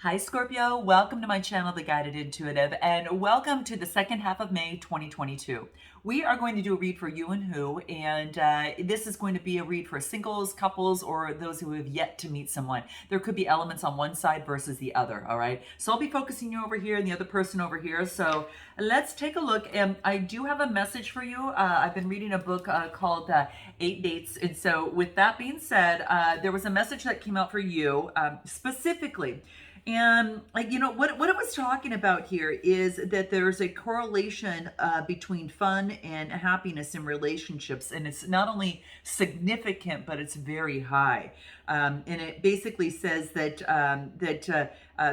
Hi Scorpio, welcome to my channel, The Guided Intuitive, and welcome to the second half of May 2022. We are going to do a read for you and who, and this is going to be a read for singles, couples, or those who have yet to meet someone. There could be elements on one side versus the other, all right? So I'll be focusing you over here and the other person over here. So let's take a look, and I do have a message for you. I've been reading a book called 8 Dates, and so with that being said, there was a message that came out for you specifically. And what it was talking about here is that there's a correlation between fun and happiness in relationships, and it's not only significant but it's very high. And it basically says that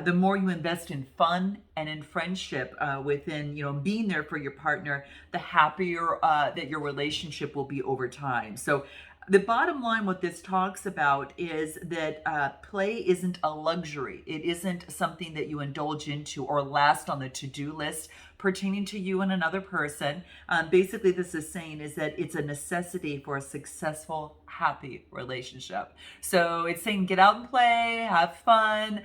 the more you invest in fun and in friendship within being there for your partner, the happier that your relationship will be over time. So the bottom line, what this talks about is that play isn't a luxury. It isn't something that you indulge into or last on the to-do list pertaining to you and another person. Basically, this is saying is that it's a necessity for a successful, happy relationship. So it's saying get out and play, have fun.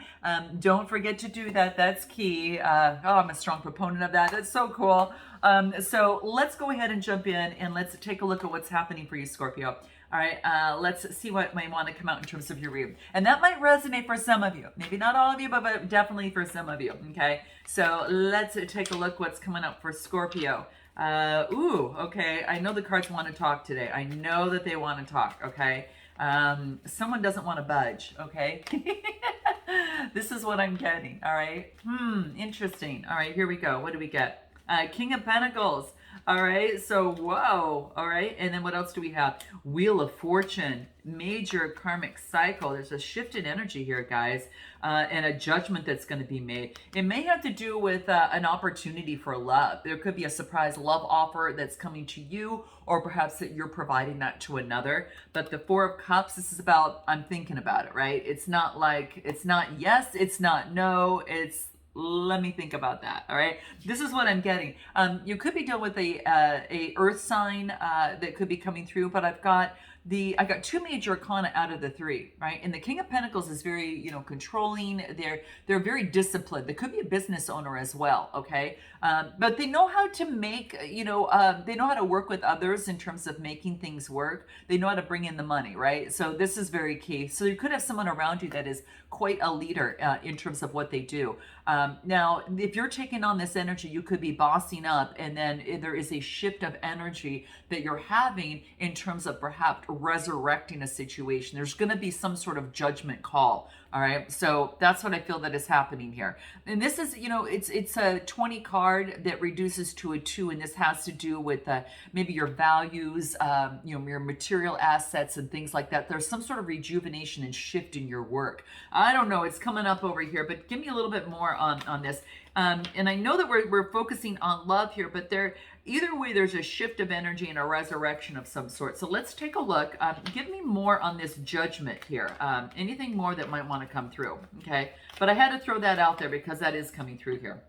Don't forget to do that. That's key. I'm a strong proponent of that. That's so cool. So let's go ahead and jump in and let's take a look at what's happening for you, Scorpio. All right, let's see what might want to come out in terms of your read. And that might resonate for some of you. Maybe not all of you, but definitely for some of you, okay? So let's take a look what's coming up for Scorpio. Okay, I know the cards want to talk today. I know that they want to talk, okay? Someone doesn't want to budge, okay? This is what I'm getting, all right? Interesting. All right, here we go. What do we get? King of Pentacles. All right, so whoa. All right, and then what else do we have? Wheel of Fortune, major karmic cycle. There's a shift in energy here, guys, and a judgment that's going to be made. It may have to do with an opportunity for love. There could be a surprise love offer that's coming to you, or perhaps that you're providing that to another. But the Four of Cups, this is about, I'm thinking about it, right? It's not like, it's not yes, it's not no, it's let me think about that. All right, this is what I'm getting. You could be dealing with a earth sign that could be coming through, but I got two major arcana out of the three, right? And the King of Pentacles is very, controlling. They're very disciplined. They could be a business owner as well, okay? But they know how to make, they know how to work with others in terms of making things work. They know how to bring in the money, right? So this is very key. So you could have someone around you that is quite a leader in terms of what they do. Now, if you're taking on this energy, you could be bossing up, and then there is a shift of energy that you're having in terms of perhaps resurrecting a situation. There's going to be some sort of judgment call. All right, so that's what I feel that is happening here. And this is, it's a 20 card that reduces to a 2, and this has to do with maybe your values, your material assets and things like that. There's some sort of rejuvenation and shift in your work. I don't know, it's coming up over here, but give me a little bit more on this. And I know that we're focusing on love here, but either way, there's a shift of energy and a resurrection of some sort. So let's take a look. Give me more on this judgment here. Anything more that might want to come through, okay? But I had to throw that out there because that is coming through here.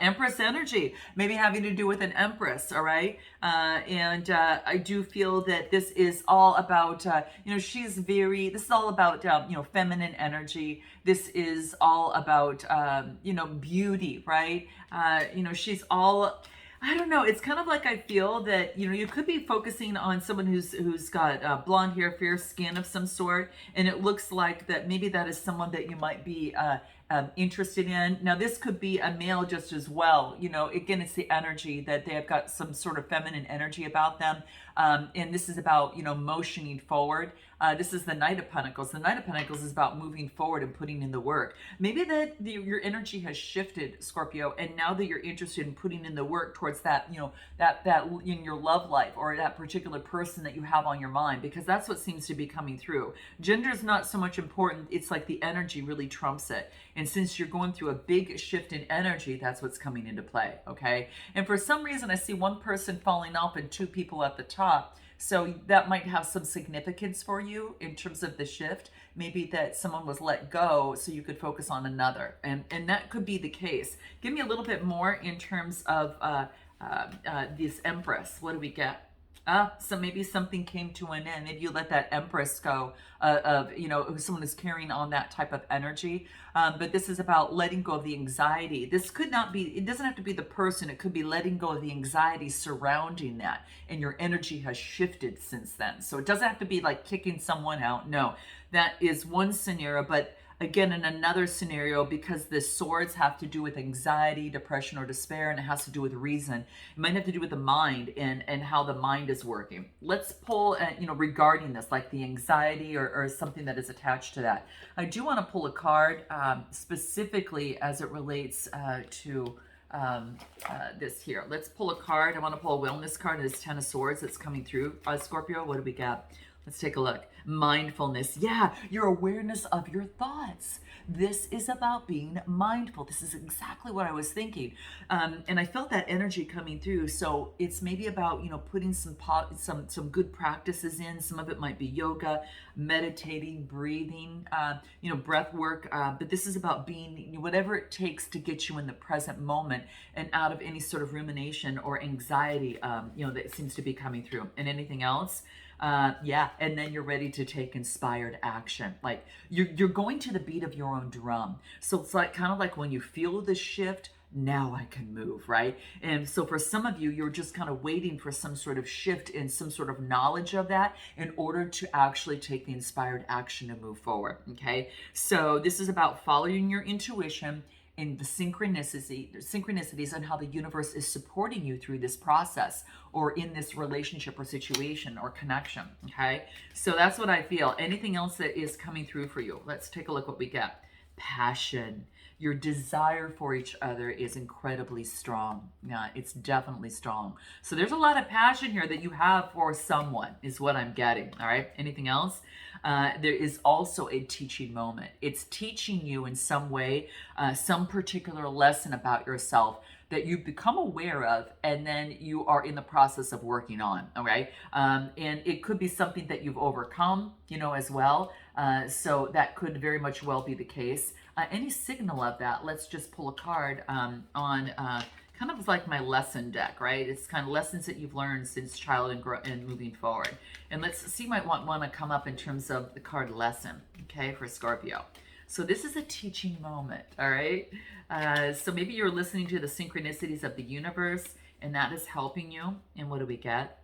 Empress energy, maybe having to do with an empress, all right? And I do feel that this is all about, this is all about, feminine energy. This is all about, beauty, right? She's all, I don't know. It's kind of like I feel that, you could be focusing on someone who's got blonde hair, fair skin of some sort. And it looks like that maybe that is someone that you might be interested in. Now, this could be a male just as well. Again, it's the energy that they have got some sort of feminine energy about them. And this is about, motioning forward. This is the Knight of Pentacles. The Knight of Pentacles is about moving forward and putting in the work. Maybe that your energy has shifted, Scorpio, and now that you're interested in putting in the work towards that, that in your love life or that particular person that you have on your mind, because that's what seems to be coming through. Gender is not so much important. It's like the energy really trumps it. And since you're going through a big shift in energy, that's what's coming into play, okay? And for some reason, I see one person falling off and two people at the top. So that might have some significance for you in terms of the shift. Maybe that someone was let go so you could focus on another. And that could be the case. Give me a little bit more in terms of this Empress. What do we get? So maybe something came to an end. Maybe you let that Empress go someone is carrying on that type of energy. But this is about letting go of the anxiety. This could not be, it doesn't have to be the person. It could be letting go of the anxiety surrounding that. And your energy has shifted since then. So it doesn't have to be like kicking someone out. No, that is one scenario. But again, in another scenario, because the swords have to do with anxiety, depression, or despair, and it has to do with reason, it might have to do with the mind and how the mind is working. Let's pull regarding this, like the anxiety or something that is attached to that. I do want to pull a card specifically as it relates to this here. Let's pull a card. I want to pull a wellness card. It's 10 of Swords that's coming through. Scorpio, what do we got? Let's take a look. Mindfulness. Yeah, your awareness of your thoughts. This is about being mindful. This is exactly what I was thinking. And I felt that energy coming through. So it's maybe about, putting some good practices in. Some of it might be yoga, meditating, breathing, breath work. But this is about being whatever it takes to get you in the present moment and out of any sort of rumination or anxiety, that seems to be coming through. And anything else? And then you're ready to take inspired action. Like you're going to the beat of your own drum. So it's like kind of like when you feel the shift, now I can move, right? And so for some of you, you're just kind of waiting for some sort of shift and some sort of knowledge of that in order to actually take the inspired action to move forward. Okay. So this is about following your intuition and the synchronicities and how the universe is supporting you through this process or in this relationship or situation or connection. Okay. So that's what I feel. Anything else that is coming through for you? Let's take a look what we get. Passion. Your desire for each other is incredibly strong. Yeah, it's definitely strong. So there's a lot of passion here that you have for someone is what I'm getting. All right. Anything else? There is also a teaching moment. It's teaching you in some way, some particular lesson about yourself that you become aware of and then you are in the process of working on. All right. And it could be something that you've overcome, as well. So that could very much well be the case. Any signal of that, let's just pull a card on kind of like my lesson deck, right? It's kind of lessons that you've learned since child and moving forward. And let's see, might want to come up in terms of the card lesson, okay, for Scorpio. So this is a teaching moment, all right? So maybe you're listening to the synchronicities of the universe and that is helping you. And what do we get?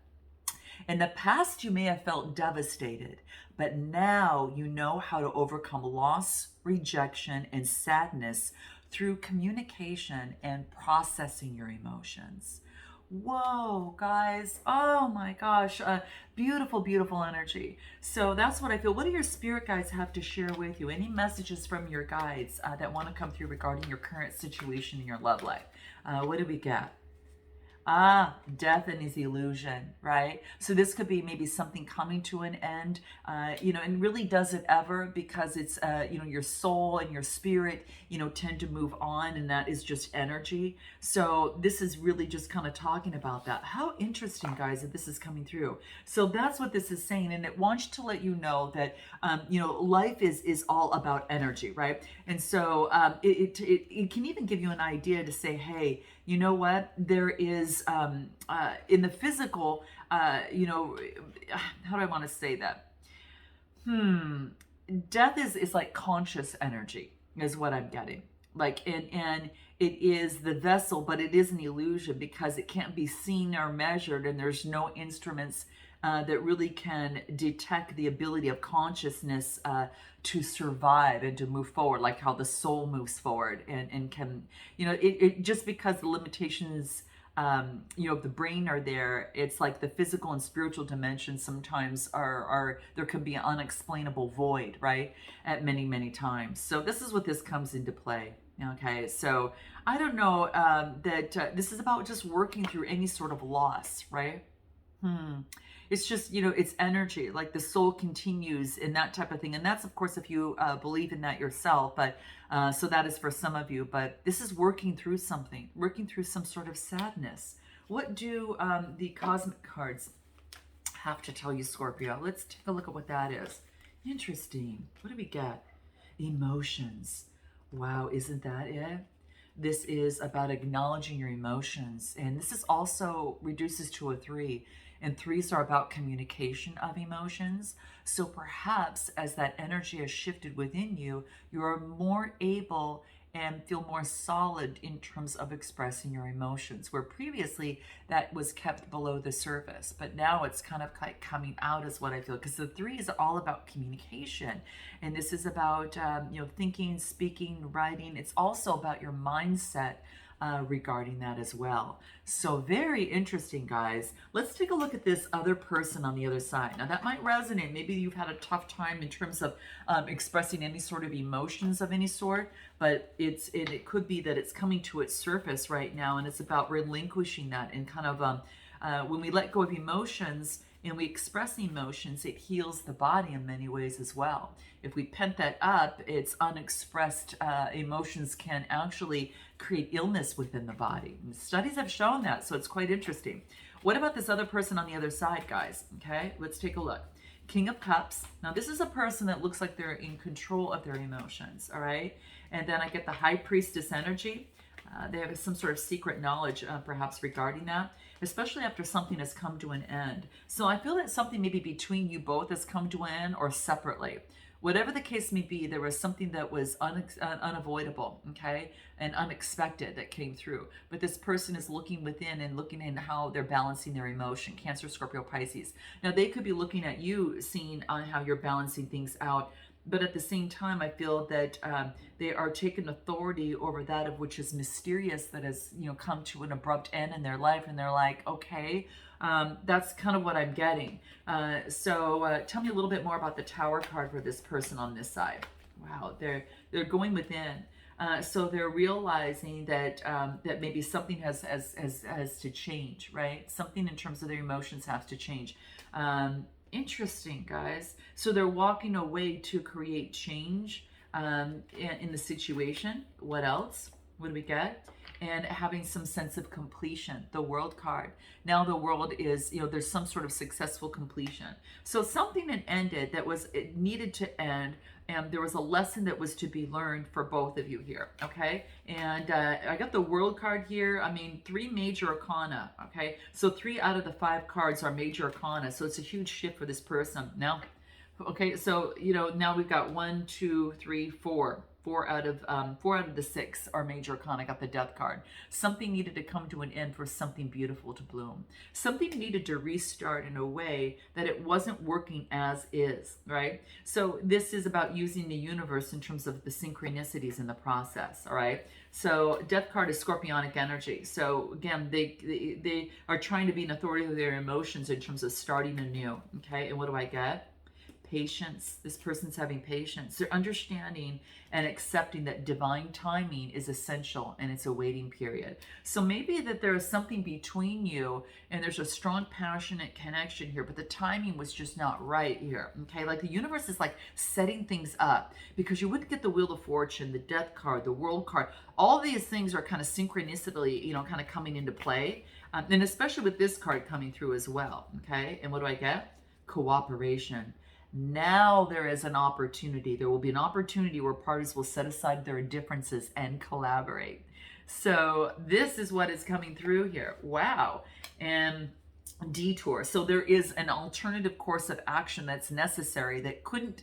In the past, you may have felt devastated, but now you know how to overcome loss, rejection, and sadness through communication and processing your emotions. Whoa, guys. Oh my gosh. Beautiful, beautiful energy. So that's what I feel. What do your spirit guides have to share with you? Any messages from your guides that want to come through regarding your current situation in your love life? What do we get? Death and his illusion, right? So this could be maybe something coming to an end, and really does it ever because it's, your soul and your spirit, tend to move on and that is just energy. So this is really just kind of talking about that. How interesting, guys, that this is coming through. So that's what this is saying. And it wants to let you know that, life is all about energy, right? And so it can even give you an idea to say, hey, you know what? There is, in the physical, how do I want to say that? Death is like conscious energy is what I'm getting. Like, and it is the vessel, but it is an illusion because it can't be seen or measured and there's no instruments that really can detect the ability of consciousness to survive and to move forward, like how the soul moves forward and can, it just because the limitations, of the brain are there, it's like the physical and spiritual dimensions sometimes are there can be an unexplainable void, right? At many, many times. So this is what this comes into play. Okay, so I don't know that this is about just working through any sort of loss, right? It's just, it's energy, like the soul continues in that type of thing. And that's, of course, if you believe in that yourself. But so that is for some of you. But this is working through something, working through some sort of sadness. What do the cosmic cards have to tell you, Scorpio? Let's take a look at what that is. Interesting. What do we get? Emotions. Wow, isn't that it? This is about acknowledging your emotions. And this is also reduces to a 3. and threes are about communication of emotions. So perhaps as that energy has shifted within you, you're more able and feel more solid in terms of expressing your emotions, where previously that was kept below the surface, but now it's kind of like coming out is what I feel, because the three is all about communication, and this is about thinking, speaking, writing. It's also about your mindset regarding that as well. So very interesting, guys. Let's take a look at this other person on the other side. Now that might resonate. Maybe you've had a tough time in terms of expressing any sort of emotions of any sort, but it could be that it's coming to its surface right now, and it's about relinquishing that and kind of when we let go of emotions and we express emotions, it heals the body in many ways as well. If we pent that up, it's unexpressed emotions can actually create illness within the body. And studies have shown that, so it's quite interesting. What about this other person on the other side, guys? Okay, let's take a look. King of Cups. Now, this is a person that looks like they're in control of their emotions, all right? And then I get the High Priestess energy. They have some sort of secret knowledge, perhaps, regarding that, especially after something has come to an end. So I feel that something maybe between you both has come to an end or separately. Whatever the case may be, there was something that was unavoidable, okay, and unexpected that came through. But this person is looking within and looking in how they're balancing their emotion. Cancer, Scorpio, Pisces. Now, they could be looking at you, seeing on how you're balancing things out. But at the same time, I feel that they are taking authority over that of which is mysterious, that has come to an abrupt end in their life, and they're like, okay, that's kind of what I'm getting. So tell me a little bit more about the Tower card for this person on this side. Wow, they're going within. So they're realizing that that maybe something has to change, right? Something in terms of their emotions has to change. Interesting, guys. So they're walking away to create change in the situation. What else? What do we get? And having some sense of completion. The World card. Now the world is, there's some sort of successful completion. So something that ended that it needed to end, and there was a lesson that was to be learned for both of you here, okay? And I got the World card here. I mean, 3 major arcana, okay? So 3 out of the 5 cards are major arcana. So it's a huge shift for this person. Now, okay, so, now we've got 1, 2, 3, 4. 4 out of the 6 are major arcana. I got the Death card. Something needed to come to an end for something beautiful to bloom. Something needed to restart in a way that it wasn't working as is, right? So this is about using the universe in terms of the synchronicities in the process, all right? So Death card is scorpionic energy. So again, they are trying to be an authority of their emotions in terms of starting anew, okay? And what do I get? Patience. This person's having patience. They're understanding and accepting that divine timing is essential, and it's a waiting period. So maybe that there is something between you and there's a strong passionate connection here, but the timing was just not right here. Okay, like the universe is like setting things up, because you wouldn't get the Wheel of Fortune, the Death card, the World card. All these things are kind of synchronistically, kind of coming into play, and especially with this card coming through as well. Okay, and what do I get? Cooperation. Now there is an opportunity. There will be an opportunity where parties will set aside their differences and collaborate. So this is what is coming through here. Wow. And detour. So there is an alternative course of action that's necessary that couldn't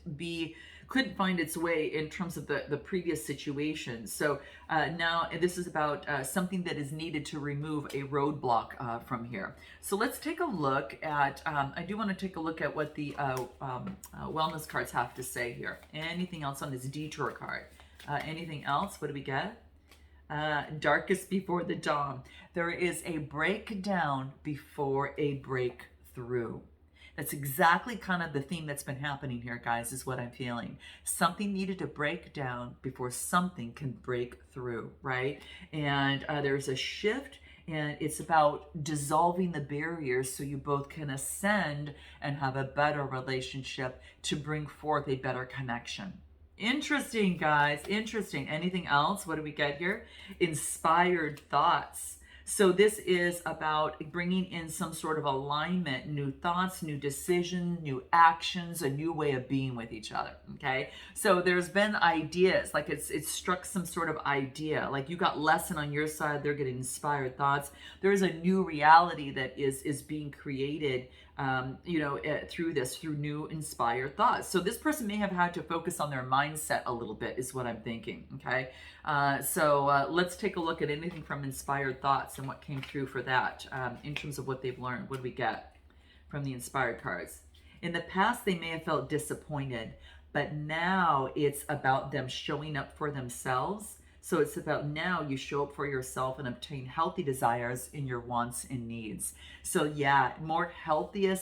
find its way in terms of the previous situation. So now this is about something that is needed to remove a roadblock from here. So let's take a look at, I do want to take a look at what the wellness cards have to say here. Anything else on this detour card? Anything else? What do we get? Darkest before the dawn. There is a breakdown before a breakthrough. That's exactly kind of the theme that's been happening here, guys, is what I'm feeling. Something needed to break down before something can break through, right? And there's a shift, and it's about dissolving the barriers so you both can ascend and have a better relationship to bring forth a better connection. Interesting, guys. Interesting. Anything else? What do we get here? Inspired thoughts. So this is about bringing in some sort of alignment, new thoughts, new decisions, new actions, a new way of being with each other. Okay. So there's been ideas, like it's struck some sort of idea, like you got lesson on your side, they're getting inspired thoughts. There is a new reality that is being created, through new inspired thoughts. So this person may have had to focus on their mindset a little bit, is what I'm thinking. Okay. So let's take a look at anything from inspired thoughts and what came through for that, in terms of what they've learned. What do we get from the inspired cards? In the past, they may have felt disappointed, but now it's about them showing up for themselves. So it's about now you show up for yourself and obtain healthy desires in your wants and needs. So yeah, more healthier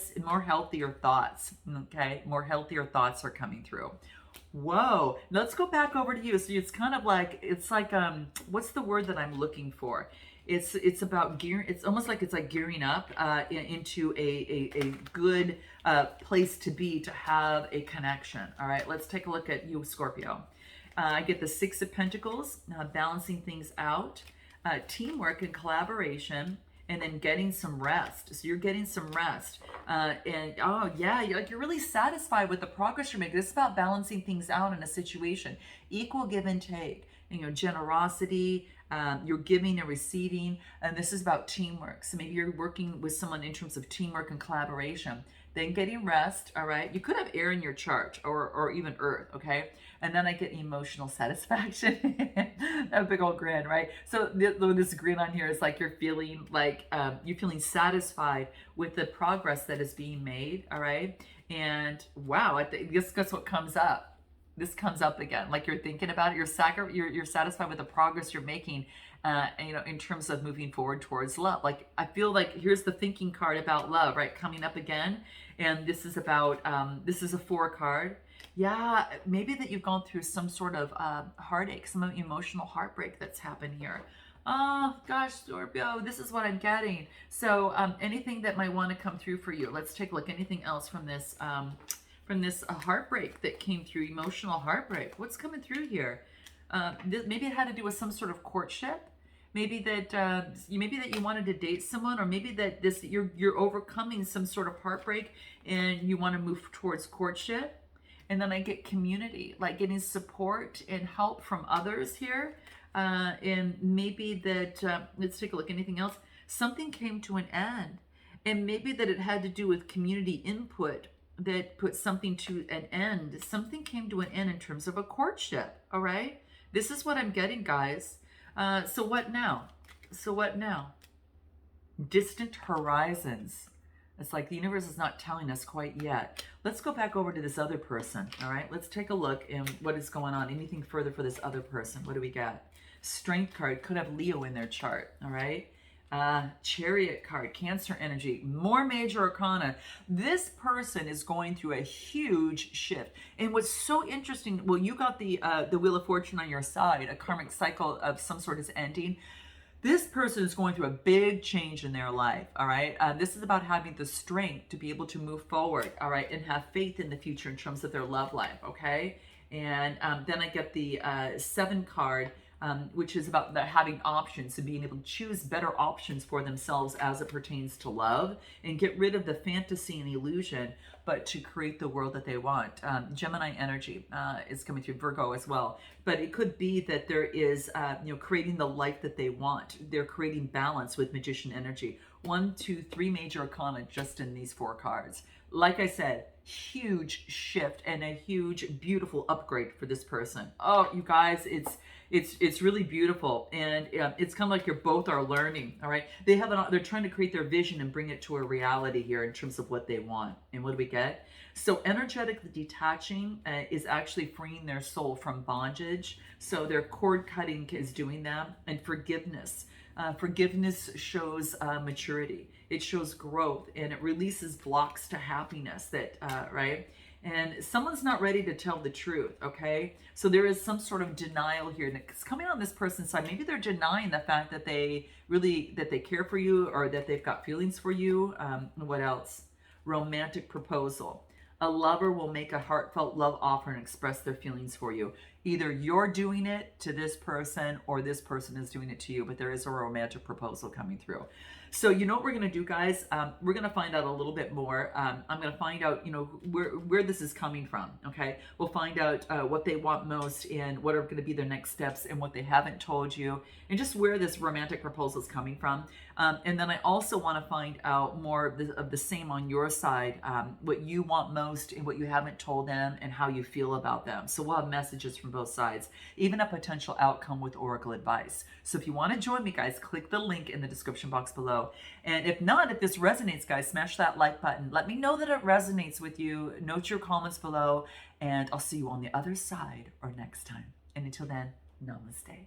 thoughts. Okay, more healthier thoughts are coming through. Whoa, let's go back over to you. So it's kind of like, what's the word that I'm looking for? It's about gear. It's almost like it's like gearing up into a good place to be, to have a connection. All right, let's take a look at you, Scorpio. I get the Six of Pentacles, balancing things out, teamwork and collaboration, and then getting some rest. So you're getting some rest. And oh yeah, you're really satisfied with the progress you're making. This is about balancing things out in a situation. Equal give and take, generosity, you're giving and receiving. And this is about teamwork. So maybe you're working with someone in terms of teamwork and collaboration. Then getting rest, all right? You could have air in your chart, or even earth, okay? And then I get emotional satisfaction. A big old grin, right? So this grin on here is like you're feeling satisfied with the progress that is being made, all right? And wow, I think guess what comes up? This comes up again. Like you're thinking about it. You're satisfied with the progress you're making, in terms of moving forward towards love. Like I feel like here's the thinking card about love, right? Coming up again. And this is about, this is a 4 card. Yeah, maybe that you've gone through some sort of heartache, some emotional heartbreak that's happened here. Oh gosh, Scorpio, this is what I'm getting. So anything that might want to come through for you. Let's take a look. Anything else from this heartbreak that came through, emotional heartbreak? What's coming through here? Maybe it had to do with some sort of courtship. Maybe that you wanted to date someone, or maybe that you're overcoming some sort of heartbreak and you want to move towards courtship. And then I get community, like getting support and help from others here. And maybe that, let's take a look. Anything else? Something came to an end. And maybe that it had to do with community input that put something to an end. Something came to an end in terms of a courtship. All right. This is what I'm getting, guys. So what now? Distant horizons. It's like the universe is not telling us quite yet. Let's go back over to this other person, all right? Let's take a look at what is going on. Anything further for this other person? What do we got? Strength card. Could have Leo in their chart, all right? Chariot card. Cancer energy. More major arcana. This person is going through a huge shift. And what's so interesting, well, you got the Wheel of Fortune on your side. A karmic cycle of some sort is ending. This person is going through a big change in their life, all right? This is about having the strength to be able to move forward, all right, and have faith in the future in terms of their love life, okay? And then I get the 7 card, which is about having options and being able to choose better options for themselves as it pertains to love, and get rid of the fantasy and illusion, but to create the world that they want. Gemini energy is coming through, Virgo as well. But it could be that there is, creating the life that they want. They're creating balance with Magician energy. 1, 2, 3 major arcana just in these 4 cards. Like I said, huge shift and a huge, beautiful upgrade for this person. Oh, you guys, it's really beautiful, and it's kind of like you're both are learning. All right, they're trying to create their vision and bring it to a reality here in terms of what they want. And what do we get? So energetically detaching is actually freeing their soul from bondage. So their cord cutting is doing that. And forgiveness. Forgiveness shows maturity. It shows growth, and it releases blocks to happiness right? And someone's not ready to tell the truth, okay? So there is some sort of denial here. And it's coming on this person's side. Maybe they're denying the fact that they care for you, or that they've got feelings for you. What else? Romantic proposal. A lover will make a heartfelt love offer and express their feelings for you. Either you're doing it to this person or this person is doing it to you, but there is a romantic proposal coming through. So you know what we're going to do, guys? We're going to find out a little bit more. I'm going to find out, where this is coming from, okay? We'll find out what they want most and what are going to be their next steps and what they haven't told you and just where this romantic proposal is coming from. And then I also want to find out more of the same on your side, what you want most and what you haven't told them and how you feel about them. So we'll have messages from both sides, even a potential outcome with oracle advice. So if you want to join me, guys, click the link in the description box below. And if not, if this resonates, guys, smash that like button. Let me know that it resonates with you. Note your comments below, and I'll see you on the other side or next time. And until then, namaste.